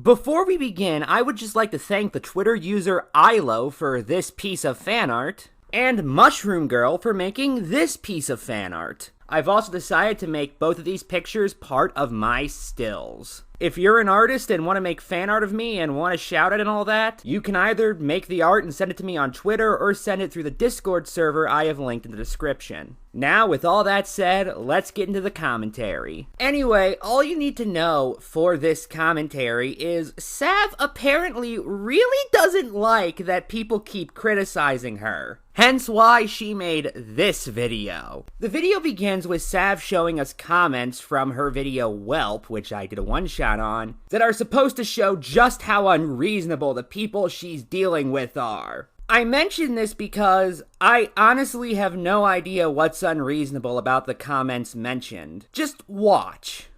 Before we begin, I would just like to thank the Twitter user ILO for this piece of fan art, and Mushroom Girl for making this piece of fan art. I've also decided to make both of these pictures part of my stills. If you're an artist and want to make fan art of me and want to shout it and all that, you can either make the art and send it to me on Twitter or send it through the Discord server I have linked in the description. Now, with all that said, let's get into the commentary. Anyway, all you need to know for this commentary is Sav apparently really doesn't like that people keep criticizing her. Hence why she made this video. The video begins with Sav showing us comments from her video Whelp, which I did a one-shot on, that are supposed to show just how unreasonable the people she's dealing with are. I mention this because I honestly have no idea what's unreasonable about the comments mentioned. Just watch.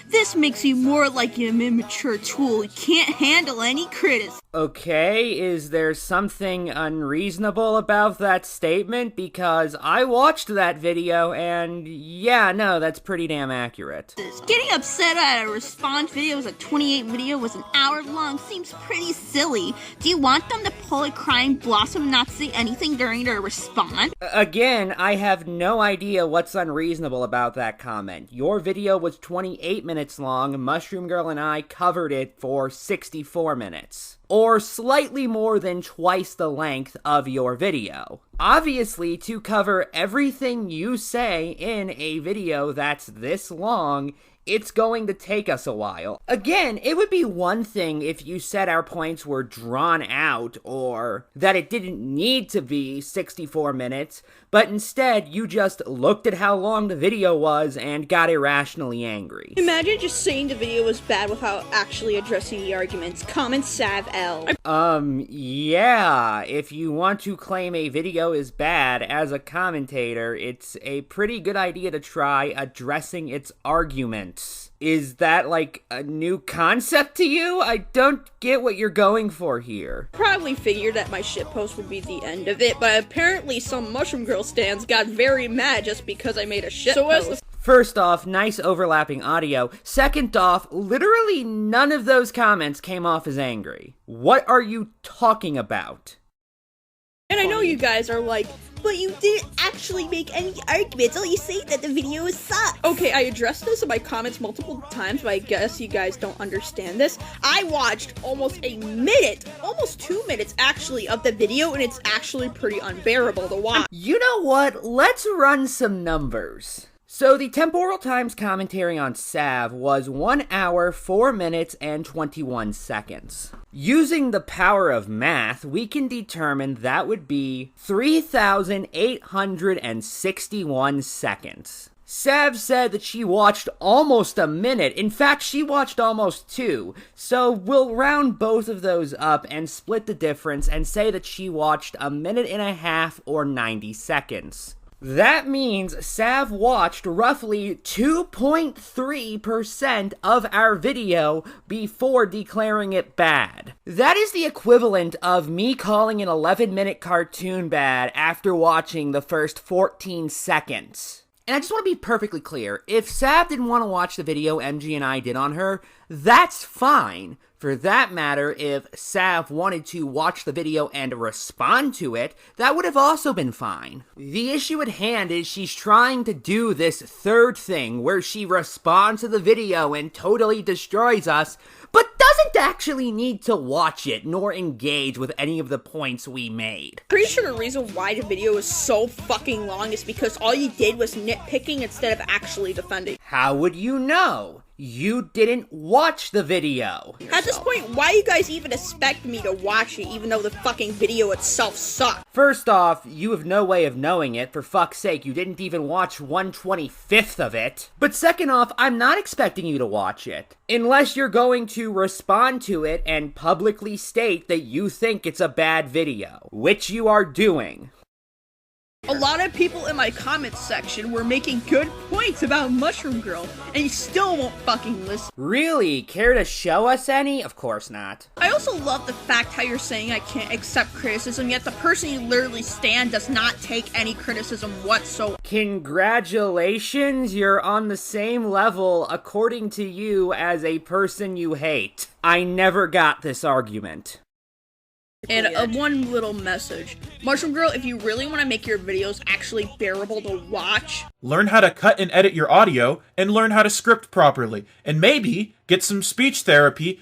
This makes you more like an immature tool. You can't handle any criticism. Okay, is there something unreasonable about that statement? Because I watched that video and yeah, no, that's pretty damn accurate. Getting upset at a response video as a 28 video was an hour long seems pretty silly. Do you want them to pull a crying blossom and not say anything during their response? Again, I have no idea what's unreasonable about that comment. Your video was 28 minutes long, Mushroom Girl and I covered it for 64 minutes. Or slightly more than twice the length of your video. Obviously, to cover everything you say in a video that's this long, it's going to take us a while. Again, it would be one thing if you said our points were drawn out or that it didn't need to be 64 minutes, but instead you just looked at how long the video was and got irrationally angry. Imagine just saying the video was bad without actually addressing the arguments. Comment Sav L. Yeah, if you want to claim a video is bad as a commentator, it's a pretty good idea to try addressing its arguments. Is that like a new concept to you? I don't get what you're going for here. Probably figured that my shitpost would be the end of it, but apparently some Mushroom Girl stans got very mad just because I made a shitpost. First off, nice overlapping audio. Second off, literally none of those comments came off as angry. What are you talking about? And I know you guys are like, but you didn't actually make any arguments. All you say that the video sucks. Okay, I addressed this in my comments multiple times, but I guess you guys don't understand this. I watched almost a minute, almost 2 minutes actually, of the video, and it's actually pretty unbearable to watch. You know what? Let's run some numbers. So the temporal times commentary on Sav was 1 hour, 4 minutes, and 21 seconds. Using the power of math, we can determine that would be 3,861 seconds. Sav said that she watched almost a minute. In fact, she watched almost 2. So we'll round both of those up and split the difference and say that she watched a minute and a half or 90 seconds. That means Sav watched roughly 2.3% of our video before declaring it bad. That is the equivalent of me calling an 11-minute cartoon bad after watching the first 14 seconds. And I just want to be perfectly clear, if Sav didn't want to watch the video MG and I did on her, that's fine. For that matter, if Sav wanted to watch the video and respond to it, that would have also been fine. The issue at hand is she's trying to do this third thing where she responds to the video and totally destroys us, but doesn't actually need to watch it nor engage with any of the points we made. Pretty sure the reason why the video is so fucking long is because all you did was nitpicking instead of actually defending. How would you know? You didn't watch the video. At this point, why you guys even expect me to watch it even though the fucking video itself sucks? First off, you have no way of knowing it. For fuck's sake, you didn't even watch 1/25th of it. But second off, I'm not expecting you to watch it. Unless you're going to respond to it and publicly state that you think it's a bad video, which you are doing. A lot of people in my comments section were making good points about Mushroom Girl, and you still won't fucking listen. Really? Care to show us any? Of course not. I also love the fact how you're saying I can't accept criticism, yet the person you literally stand does not take any criticism whatsoever. Congratulations, you're on the same level, according to you, as a person you hate. I never got this argument. And one little message. Mushroom Girl, if you really want to make your videos actually bearable to watch, learn how to cut and edit your audio, and learn how to script properly. And maybe get some speech therapy.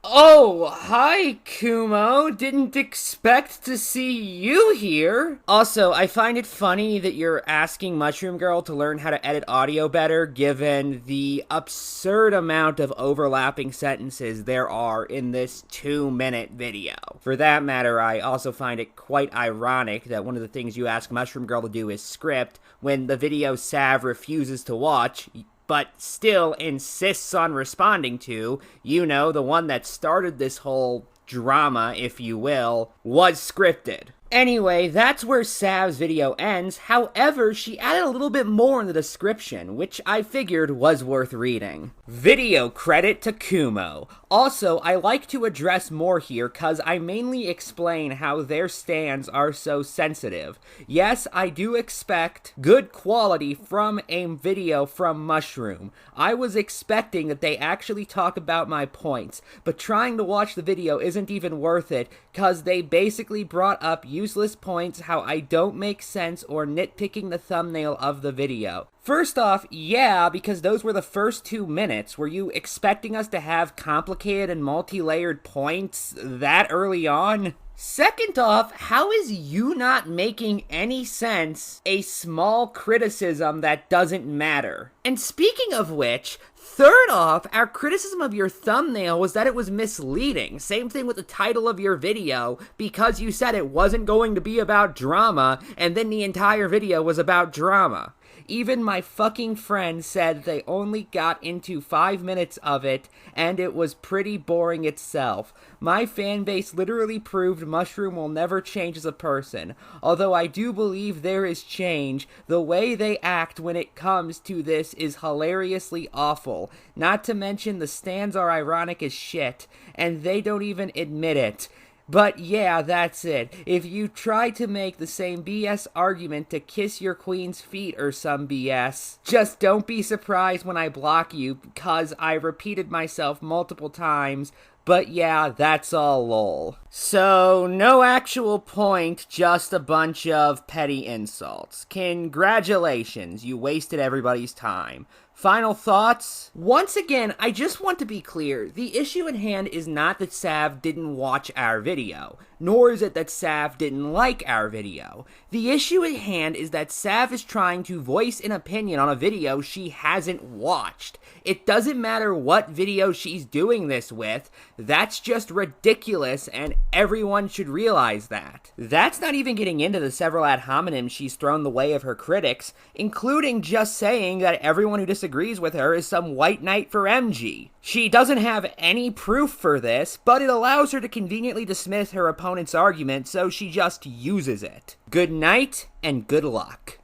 Oh, hi, Kumo. Didn't expect to see you here. Also, I find it funny that you're asking Mushroom Girl to learn how to edit audio better, given the absurd amount of overlapping sentences there are in this 2-minute video. For that matter, I also find it quite ironic that one of the things you ask Mushroom Girl to do is script, when the video Sav refuses to watch, but still insists on responding to, you know, the one that started this whole drama, if you will, was scripted. Anyway, that's where Sav's video ends. However, she added a little bit more in the description, which I figured was worth reading. Video credit to Kumo. Also, I like to address more here cause I mainly explain how their stands are so sensitive. Yes, I do expect good quality from a video from Mushroom. I was expecting that they actually talk about my points, but trying to watch the video isn't even worth it cause they basically brought up useless points, how I don't make sense, or nitpicking the thumbnail of the video. First off, yeah, because those were the first 2 minutes. Were you expecting us to have complicated and multi-layered points that early on? Second off, how is you not making any sense a small criticism that doesn't matter? And speaking of which, third off, our criticism of your thumbnail was that it was misleading. Same thing with the title of your video, because you said it wasn't going to be about drama, and then the entire video was about drama. Even my fucking friend said they only got into 5 minutes of it, and it was pretty boring itself. My fan base literally proved Mushroom will never change as a person. Although I do believe there is change, the way they act when it comes to this is hilariously awful. Not to mention the stands are ironic as shit, and they don't even admit it. But yeah, that's it. If you try to make the same BS argument to kiss your queen's feet or some BS, just don't be surprised when I block you, because I repeated myself multiple times. But yeah, that's all lol. So, no actual point, just a bunch of petty insults. Congratulations, you wasted everybody's time. Final thoughts? Once again, I just want to be clear, the issue at hand is not that Sav didn't watch our video, nor is it that Sav didn't like our video. The issue at hand is that Sav is trying to voice an opinion on a video she hasn't watched. It doesn't matter what video she's doing this with, that's just ridiculous and everyone should realize that. That's not even getting into the several ad hominems she's thrown the way of her critics, including just saying that everyone who disagrees with her is some white knight for MG. She doesn't have any proof for this, but it allows her to conveniently dismiss her opponent's argument, so she just uses it. Good night, and good luck.